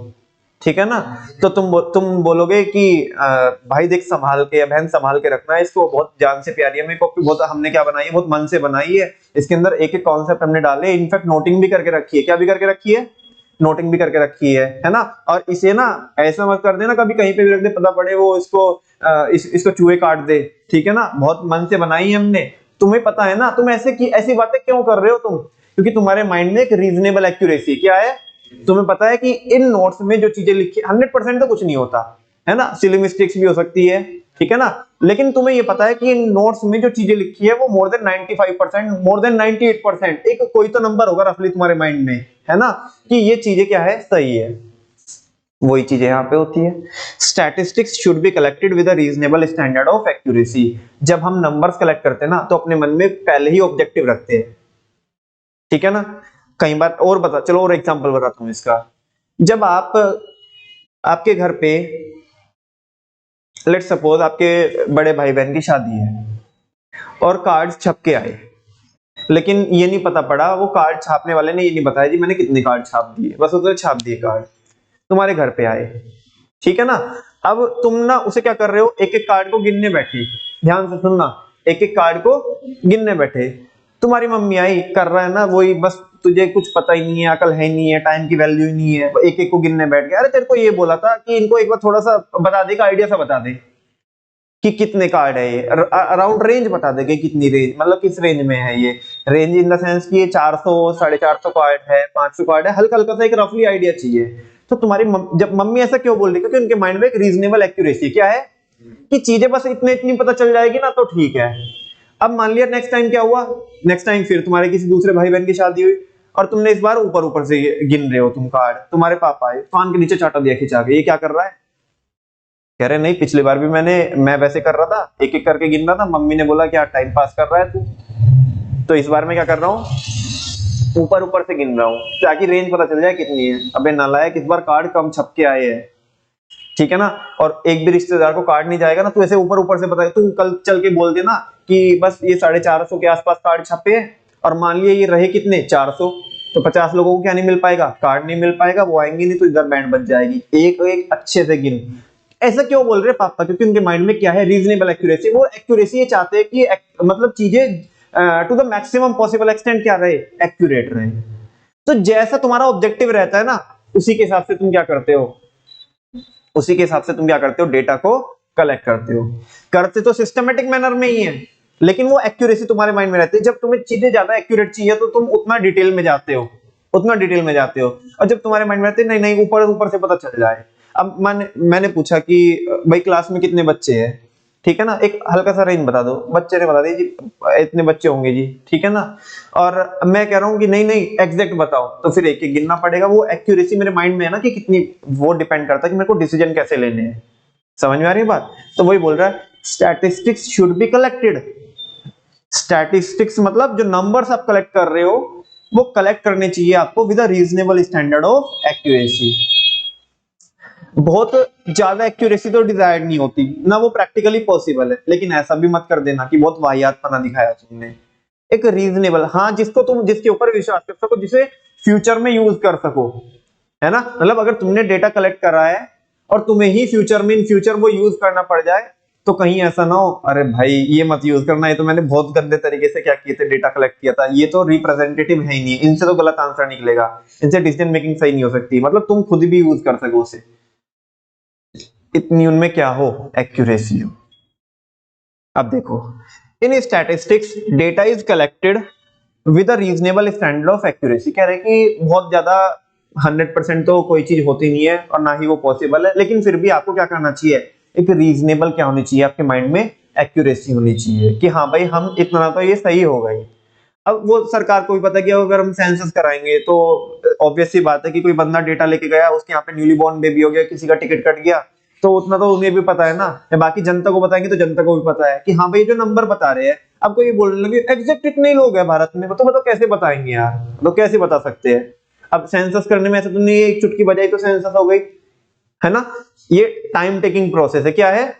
ठीक है ना। तो तुम बोलोगे कि भाई देख संभाल के, या बहन संभाल के रखना है इसको, बहुत जान से प्यारी है मेरी कॉपी, बहुत हमने क्या बनाई है, बहुत मन से बनाई है, इसके अंदर एक एक कॉन्सेप्ट हमने डाले, इनफैक्ट नोटिंग भी करके रखी है। क्या भी करके रखी है? नोटिंग भी करके रखी है ना। और इसे ना ऐसा मत कर देना कभी कहीं पे भी रख दे, पता पड़े वो इसको चूहे काट दे, ठीक है ना। बहुत मन से बनाई है हमने, तुम्हें पता है ना। तुम ऐसी बातें क्यों कर रहे हो तुम? क्योंकि तुम्हारे माइंड में एक रीजनेबल एक्यूरेसी क्या है, तुम्हें पता है कि इन नोट्स में जो चीजें लिखी 100% तो कुछ नहीं होता, है ना, सिली मिस्टेक्स भी हो सकती है, ठीक है ना। लेकिन तुम्हें ये पता है कि इन नोट्स में जो चीजें लिखी है वो मोर देन 95%, मोर देन 98%, एक कोई तो नंबर होगा रफली तुम्हारे माइंड में, है ना, कि ये चीजें क्या है, सही है। वही चीजें यहाँ पे होती है। Statistics should be collected with a reasonable standard of accuracy. जब हम नंबर्स कलेक्ट करते हैं ना, तो अपने मन में पहले ही ऑब्जेक्टिव रखते हैं, ठीक है ना। कई बार और बता, चलो और एग्जांपल बताता हूं इसका। जब आपके घर पे लेट सपोज आपके बड़े भाई बहन की शादी है और कार्ड्स छप के आए, लेकिन ये नहीं पता पड़ा, वो कार्ड छापने वाले ने ये नहीं बताया जी मैंने कितने कार्ड छाप दिए, बस उसने छाप दिए कार्ड, तुम्हारे घर पे आए, ठीक है ना। अब तुम ना उसे क्या कर रहे हो, एक एक कार्ड को गिनने बैठे, ध्यान से सुनना, एक एक कार्ड को गिनने बैठे। तुम्हारी मम्मी आई, कर रहा है ना वही, बस तुझे कुछ पता ही नहीं है, अकल है नहीं है, टाइम की वैल्यू ही नहीं है, एक एक को गिनने बैठ गया। अरे तेरे को ये बोला था कि इनको एक बार थोड़ा सा बता दे, आइडिया सा बता दे कि कितने कार्ड है ये, अराउंड रेंज बता दे कि कितनी रेंज, मतलब किस रेंज में है ये, रेंज इन द सेंस कि ये 400 450 कार्ड है, 500 कार्ड है, हल्का हल्का सा एक रफली आइडिया चाहिए। तो तुम्हारी जब मम्मी ऐसा क्यों बोल रही, क्योंकि उनके माइंड में एक रीजनेबल एक्यूरेसी क्या है, कि चीजें बस इतनी पता चल जाएगी ना तो ठीक है। अब मान लिया नेक्स्ट टाइम क्या हुआ, नेक्स्ट टाइम फिर तुम्हारे किसी दूसरे भाई बहन की शादी हुई, और तुमने इस बार ऊपर ऊपर से गिन रहे हो तुम कार्ड, तुम्हारे पापा आए, कान के नीचे चाटा दिया खिंचा के, ये क्या कर रहा है, कह रहे नहीं पिछली बार भी मैं वैसे कर रहा था, एक एक करके गिन रहा था, मम्मी ने बोला क्या टाइम पास कर रहा है तू, तो इस बार मैं क्या कर रहा हूँ, ऊपर ऊपर से गिन रहा हूँ ताकि रेंज पता चल जाए कितनी है। अबे नालायक, इस बार कार्ड कम छप के आए हैं, ठीक है ना। और एक भी रिश्तेदार को कार्ड नहीं जाएगा ना, तू ऐसे ऊपर ऊपर से बता, तू कल चल के बोल देना कि बस ये 450 के आसपास कार्ड छपे हैं, और मान लिया ये रहे कितने 400, तो 50 लोगों को क्या नहीं मिल पाएगा, कार्ड नहीं मिल पाएगा, वो आएंगे नहीं, तो इधर बैंड बच जाएगी। एक एक अच्छे से गिन। ऐसा क्यों बोल रहे पापा, क्योंकि उनके माइंड में क्या है, रीजनेबल एक्यूरेसी। वो एक्यूरेसी ये चाहते हैं कि मतलब चीजें to the maximum possible extent क्या रहे, एक्यूरेट रहे। तो जैसा तुम्हारा ऑब्जेक्टिव रहता है ना, उसी के हिसाब से तुम क्या करते हो, उसी के हिसाब से तुम क्या करते हो, डेटा को कलेक्ट करते हो। करते तो सिस्टमेटिक मैनर में ही है, लेकिन वो एक्यूरेसी तुम्हारे माइंड में रहती है। जब तुम्हें चीजें ज्यादा एक्यूरेट चाहिए तो तुम उतना डिटेल में जाते हो, उतना डिटेल में जाते हो। और जब तुम्हारे माइंड में रहते नहीं नहीं ऊपर ऊपर से पता चल जाए। अब मैंने पूछा कि भाई क्लास में कितने बच्चे हैं, ठीक है ना, एक हल्का सा रेंज बता दो, बच्चे ने बता दिया जी इतने बच्चे होंगे जी, ठीक है ना। और मैं कह रहा हूँ कि नहीं नहीं एग्जैक्ट बताओ, तो फिर एक एक गिनना पड़ेगा। वो एक्यूरेसी मेरे माइंड में है ना कि कितनी, वो डिपेंड करता है कि मेरे को डिसीजन कैसे लेने हैं। समझ में आ रही है बात? तो वही बोल रहा है statistics should be collected. Statistics मतलब जो नंबर्स आप कलेक्ट कर रहे हो वो कलेक्ट करने चाहिए आपको with a reasonable standard of accuracy. बहुत ज्यादा एक्यूरेसी तो डिजायर्ड नहीं होती ना, वो प्रैक्टिकली पॉसिबल है, लेकिन ऐसा भी मत कर देना कि बहुत वाहियात पना दिखाया तुमने। एक रीजनेबल, हाँ, जिसके ऊपर विश्वास कर सको, जिसे फ्यूचर में यूज कर सको, है ना। मतलब अगर तुमने डेटा कलेक्ट करा है और तुम्हें ही फ्यूचर में इन फ्यूचर वो यूज करना पड़ जाए, तो कहीं ऐसा ना हो अरे भाई ये मत यूज करना, ये तो मैंने बहुत गंदे तरीके से क्या किए थे, डेटा कलेक्ट किया था, ये तो रिप्रेजेंटेटिव है ही नहीं, इनसे तो गलत आंसर निकलेगा, इनसे डिसीजन मेकिंग सही नहीं हो सकती। मतलब तुम खुद भी यूज कर सको उसे, इतनी उनमें क्या हो, एक्यूरेसी हो। अब देखो इन statistics data is collected with a reasonable standard of accuracy. कह रहे कि बहुत ज्यादा 100% तो कोई चीज होती नहीं है और ना ही वो पॉसिबल है, लेकिन फिर भी आपको क्या करना चाहिए, एक रीजनेबल क्या होनी चाहिए आपके माइंड में, एक्यूरेसी होनी चाहिए कि हाँ भाई हम इतना तो ये सही हो गई। अब वो सरकार को भी पता है कि अगर हम सेंसस कराएंगे तो ऑब्वियस सी बात है कि कोई बंदा डेटा लेके गया, उसके यहाँ पे न्यूली बॉर्न बेबी हो गया, किसी का टिकट कट गया, तो उतना तो उन्हें भी पता है ना, या बाकी जनता को बताएंगे तो जनता को भी पता है कि हाँ भाई जो नंबर बता रहे हैं। अब कोई बोलने लगे एग्जैक्ट इतने ही लोग हैं भारत में, तो बताओ कैसे बताएंगे यार, तो कैसे बता सकते हैं। अब सेंसस करने में ऐसा तो नहीं है एक चुटकी बजाई तो सेंसस हो गई, है ना। ये टाइम टेकिंग प्रोसेस है। क्या है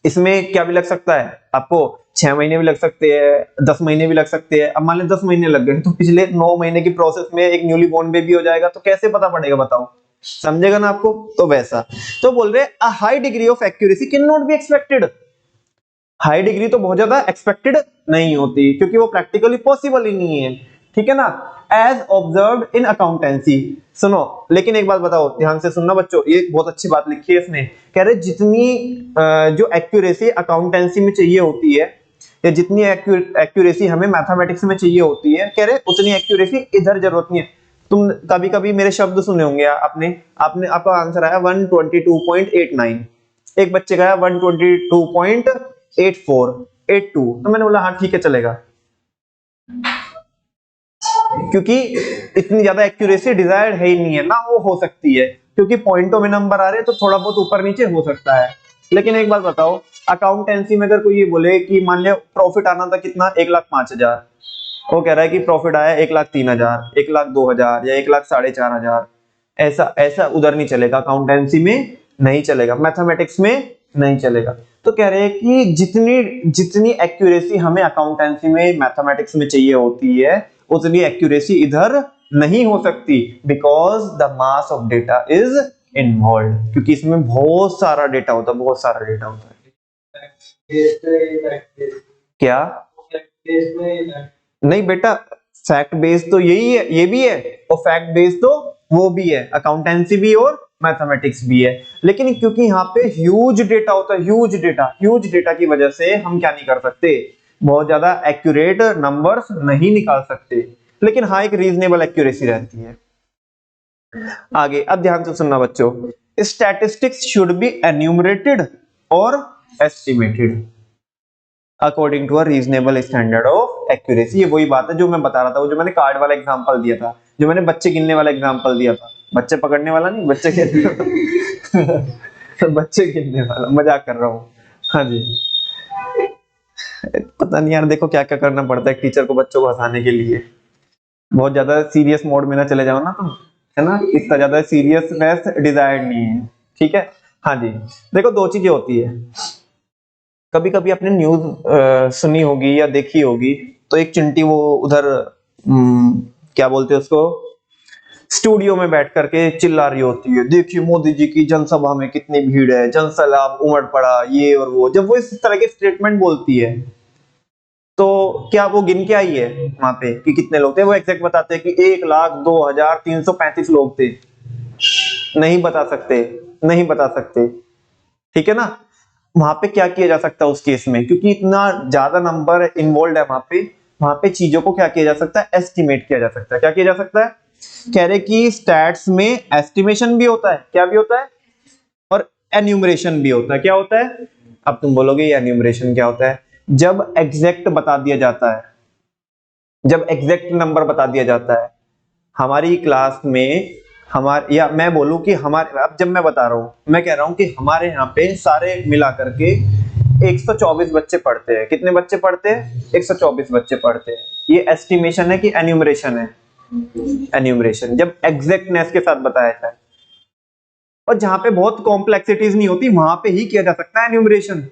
इसमें, क्या भी लग सकता है आपको, 6 महीने भी लग सकते हैं, 10 महीने भी लग सकते हैं। अब मान लें 10 महीने लग गए तो पिछले 9 महीने की प्रोसेस में एक न्यूली बॉर्न बेबी हो जाएगा, तो कैसे पता पड़ेगा बताओ, समझेगा ना आपको। तो वैसा तो बोल रहे a high degree of accuracy can not be expected. High degree तो बहुत ज्यादा एक्सपेक्टेड नहीं होती क्योंकि वो प्रैक्टिकली पॉसिबल ही नहीं है, ठीक है ना। एज ऑब्जर्व्ड इन अकाउंटेंसी, सुनो लेकिन एक बात बताओ, ध्यान से सुनना बच्चों, ये बहुत अच्छी बात लिखी है इसने। कह रहे जितनी जो एक्यूरेसी अकाउंटेंसी में चाहिए होती है, या जितनी एक्यूरेसी हमें मैथमेटिक्स में चाहिए होती है, कह रहे उतनी एक्यूरेसी इधर जरूरत नहीं है। तुम कभी कभी मेरे शब्द सुने होंगे आपने आपने आपका आंसर आया 122.89, एक बच्चे का आया 122.8482, तो मैंने बोला हाँ ठीक है चलेगा, क्योंकि इतनी ज्यादा एक्यूरेसी डिजायर्ड है ही नहीं है ना, वो हो सकती है क्योंकि पॉइंटों में नंबर आ रहे हैं तो थोड़ा बहुत ऊपर नीचे हो सकता है। लेकिन एक बात बताओ, अकाउंटेंसी में अगर कोई ये बोले कि मान लिया प्रॉफिट आना था कितना 1,05,000, वो कह रहा है कि प्रॉफिट आया 1,03,000, 1,02,000 या 1,04,500, ऐसा ऐसा उधर नहीं चलेगा, अकाउंटेंसी में नहीं चलेगा, मैथमेटिक्स में नहीं चलेगा। तो कह रहे हैं कि जितनी जितनी एक्यूरेसी हमें अकाउंटेंसी में मैथमेटिक्स में चाहिए होती है, उतनी एक्यूरेसी इधर नहीं हो सकती, because the mass of data is involve, क्योंकि इसमें बहुत सारा डेटा होता है, बहुत सारा डेटा होता है। क्या नहीं बेटा, फैक्ट बेस्ड तो यही है, ये भी है, और फैक्ट बेस्ड तो वो भी है, अकाउंटेंसी भी और मैथमेटिक्स भी है। लेकिन क्योंकि यहाँ पे ह्यूज डेटा होता है, ह्यूज डेटा की वजह से हम क्या नहीं कर सकते, बहुत ज्यादा एक्यूरेट नंबर्स नहीं निकाल सकते, लेकिन हाँ एक रीजनेबल एक्यूरेसी रहती है। आगे अब ध्यान से सुनना बच्चों, स्टैटिस्टिक्स शुड बी एन्यूमरेटेड और estimated according to a reasonable standard of accuracy. ये वही बात है जो मैं बता रहा था, वो जो मैंने कार्ड वाला एग्जांपल दिया था, जो मैंने बच्चे गिनने वाला एग्जांपल दिया था, बच्चे पकड़ने वाला नहीं, बच्चे गिनने बच्चे गिनने वाला, मजाक कर रहा हूँ। हाँ जी, पता नहीं यार, देखो क्या क्या करना पड़ता है टीचर को बच्चों को हंसाने के लिए। बहुत ज्यादा सीरियस मोड में ना चले जाओ ना तुम, है ना, इतना ज्यादा सीरियसनेस डिजायर्ड नहीं है, ठीक है। हाँ जी, देखो दो चीजें होती है, कभी कभी आपने न्यूज सुनी होगी या देखी होगी, तो एक चिंटी वो उधर क्या बोलते हैं उसको, स्टूडियो में बैठ करके चिल्ला रही होती है, देखिए मोदी जी की जनसभा में कितनी भीड़ है, जनसैलाब उमड़ पड़ा, ये और वो। जब वो इस तरह के स्टेटमेंट बोलती है तो क्या वो गिन के आई है वहां पे कि कितने लोग थे, वो एग्जैक्ट बताते हैं कि 1,02,335 लोग थे, नहीं बता सकते, नहीं बता सकते, ठीक है ना। वहां पे क्या किया जा सकता है उस केस में, क्योंकि इतना ज्यादा नंबर इन्वॉल्व है वहां पे चीजों को क्या किया जा सकता है, एस्टिमेट किया जा सकता है। क्या किया जा सकता है, कह रहे कि स्टैट्स में एस्टिमेशन भी होता है, क्या भी होता है, और एन्यूमरेशन भी होता है। क्या होता है, अब तुम बोलोगे ये एन्यूमरेशन क्या होता है, जब एग्जैक्ट बता दिया जाता है, जब एग्जैक्ट नंबर बता दिया जाता है हमारी क्लास में, हमारे, या मैं बोलूं कि हमारे, अब जब मैं बता रहा हूं, मैं कह रहा हूं कि हमारे यहाँ पे सारे मिला करके 124 बच्चे पढ़ते हैं। कितने बच्चे पढ़ते हैं, 124 बच्चे पढ़ते हैं। ये एस्टिमेशन है कि एन्यूमरेशन है, एन्यूमरेशन जब एग्जैक्टनेस के साथ बताया जाए, और जहां पे बहुत कॉम्प्लेक्सिटीज नहीं होती वहां पे ही किया जा सकता है एन्यूमरेशन।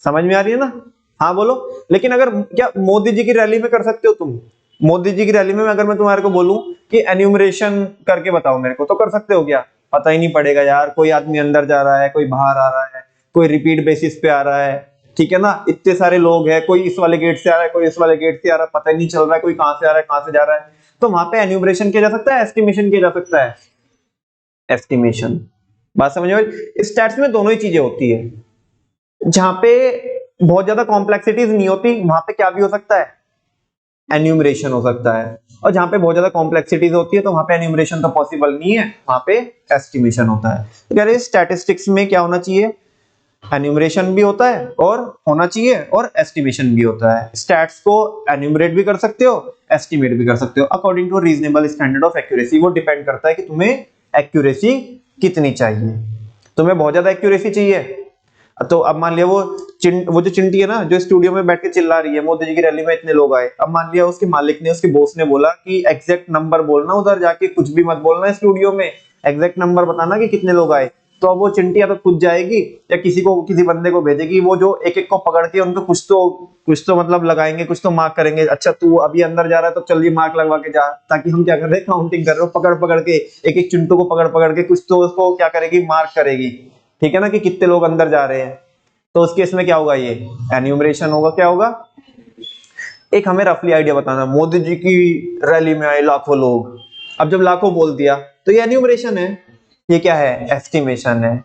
समझ में आ रही है ना, हाँ बोलो। लेकिन अगर क्या मोदी जी की रैली में कर सकते हो तुम, मोदी जी की रैली में अगर मैं तुम्हारे को बोलूं कि एन्यूमरेशन करके बताओ मेरे को, तो कर सकते हो क्या, पता ही नहीं पड़ेगा यार, कोई आदमी अंदर जा रहा है, कोई बाहर आ रहा है, कोई रिपीट बेसिस पे आ रहा है, ठीक है ना, इतने सारे लोग हैं, कोई इस वाले गेट से आ रहा है, कोई इस वाले गेट से आ रहा है, पता ही नहीं चल रहा है कोई कहां से आ रहा है कहां से जा रहा है। तो वहां पे एन्यूमरेशन किया जा सकता है, एस्टिमेशन किया जा सकता है, एस्टिमेशन। बात समझ में आई? स्टैट्स में दोनों ही चीजें होती है, जहां पे बहुत ज्यादा कॉम्प्लेक्सिटीज नहीं होती वहां पे क्या भी हो सकता है, एन्यूमरेशन हो सकता है, और जहां पे बहुत ज्यादा कॉम्प्लेक्सिटीज होती है तो वहां पे एन्यूमरेशन तो पॉसिबल नहीं है, वहां पे एस्टिमेशन होता है। तो कह रहे स्टैटिस्टिक्स में क्या होना चाहिए, एन्यूमरेशन भी होता है और होना चाहिए, और एस्टिमेशन भी होता है। स्टैट्स को एन्यूमरेट भी कर सकते हो, एस्टिमेट भी कर सकते हो according to reasonable standard of accuracy. वो डिपेंड करता है कि तुम्हें एक्यूरेसी कितनी चाहिए। तुम्हें बहुत ज्यादा एक्यूरेसी चाहिए तो अब मान लिया वो जो चिंटी है ना, जो स्टूडियो में बैठ के चिल्ला रही है मोदी जी की रैली में इतने लोग आए, अब मान लिया उसके मालिक ने, उसके बॉस ने बोला कि एग्जैक्ट नंबर बोलना, उधर जाके कुछ भी मत बोलना स्टूडियो में, एग्जैक्ट नंबर बताना कि कितने लोग आए। तो अब वो चिंटी या तो खुद जाएगी या किसी बंदे को भेजेगी, वो जो एक एक को पकड़ के उनको कुछ तो मतलब लगाएंगे, कुछ तो मार्क करेंगे। अच्छा तू अभी अंदर जा रहा है तो चलिए मार्क लगवा के जा, ताकि हम क्या कर रहे हैं, काउंटिंग कर रहे हो, पकड़ पकड़ के एक एक चिंटू को पकड़ पकड़ के कुछ तो उसको क्या करेगी, मार्क करेगी, ठीक है ना, कि कितने लोग अंदर जा रहे हैं। तो उस केस में क्या होगा, ये एन्यूमरेशन होगा। क्या होगा, एक हमें रफली आइडिया बताना, मोदी जी की रैली में आए लाखों लोग, अब जब लाखों बोल दिया तो ये एन्यूमरेशन है, ये क्या है, एस्टिमेशन है।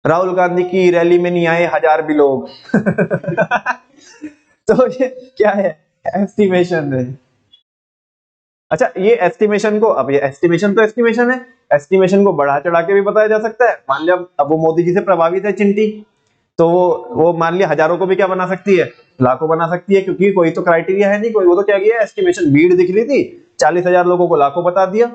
राहुल गांधी की रैली में नहीं आए 1000 भी लोग तो ये क्या है, एस्टिमेशन है। अच्छा ये एस्टिमेशन को, अब ये एस्टिमेशन तो एस्टिमेशन है, एस्टिमेशन को बढ़ा चढ़ा के भी बताया जा सकता है। मान लिया अब वो मोदी जी से प्रभावित है चिंटी, तो वो मान लिया हजारों को भी क्या बना सकती है, लाखों बना सकती है, क्योंकि कोई तो क्राइटेरिया है नहीं, कोई, वो तो क्या किया, एस्टिमेशन, भीड़ दिख रही थी, 40,000 लोगों को लाखों बता दिया,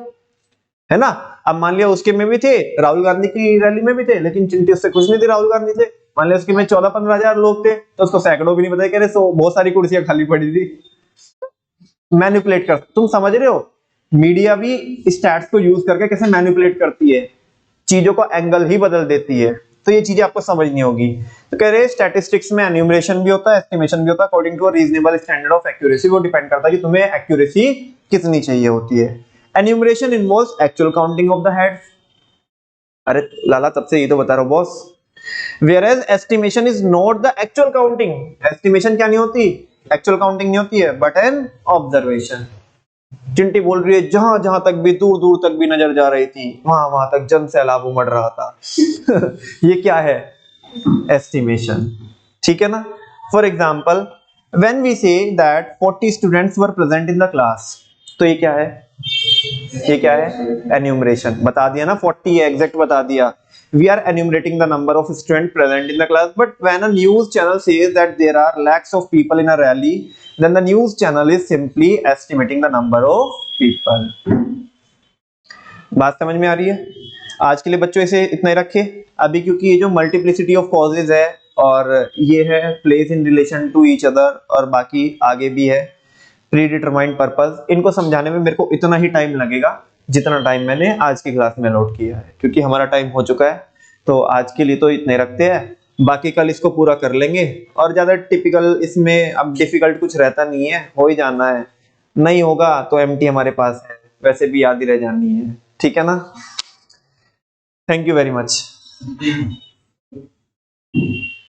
है ना। अब मान लिया उसके में भी थे, राहुल गांधी की रैली में भी थे, लेकिन चिंटी उससे खुश नहीं थी राहुल गांधी से, मान लिया उसके में 14-15 हजार लोग थे, तो उसको सैकड़ों भी नहीं बताया, कह रहे सो बहुत सारी कुर्सियां खाली पड़ी थी। मैनिपुलेट कर, तुम समझ रहे हो, मीडिया भी स्टैट्स को यूज करके कैसे मैनिपुलेट करती है, चीजों का एंगल ही बदल देती है। तो ये चीजें आपको समझनी होगी। तो कह रहे हैं स्टैटिस्टिक्स में एन्यूमरेशन भी होता है, एस्टिमेशन भी होता है according to a reasonable standard of accuracy. वो डिपेंड करता है कि तुम्हें एक्यूरेसी कितनी चाहिए होती है। Enumeration involves actual counting of the heads. अरे लाला तब से ये तो बता रहा हूं boss. Whereas estimation is not the actual counting. Estimation क्या नहीं होती, एक्चुअल काउंटिंग नहीं होती है, बट एन ऑब्जर्वेशन। चिंटी बोल रही है जहां जहां तक भी, दूर दूर तक भी नजर जा रही थी, वहां वहां तक जन सैलाब उमड़ रहा था ये क्या है, एस्टिमेशन, ठीक है ना। For example when we say that 40 students were present in the class, तो ये क्या है, ये क्या है, एन्यूमरेशन। बता दिया ना 40 है, एग्जैक्ट बता दिया। We are enumerating the number of students present in the class, but when a news channel says that there are lakhs of people in a rally, then the news channel is simply estimating the number of people. बात समझ में आ रही है। आज के लिए बच्चों इसे इतना ही रखे अभी, क्योंकि ये जो मल्टीप्लिसिटी ऑफ कॉजेज है और ये है place in relation to each other, और बाकी आगे भी है प्री डिटरमाइंड पर्पस, इनको समझाने में मेरे को इतना ही टाइम लगेगा जितना टाइम मैंने आज की क्लास में अलॉट किया है, क्योंकि हमारा टाइम हो चुका है। तो आज के लिए तो इतने रखते हैं, बाकी कल इसको पूरा कर लेंगे। और ज्यादा टिपिकल इसमें अब डिफिकल्ट कुछ रहता नहीं है, हो ही जाना है, नहीं होगा तो एमटी हमारे पास है, वैसे भी याद ही रह जानी है, ठीक है ना। Thank you very much.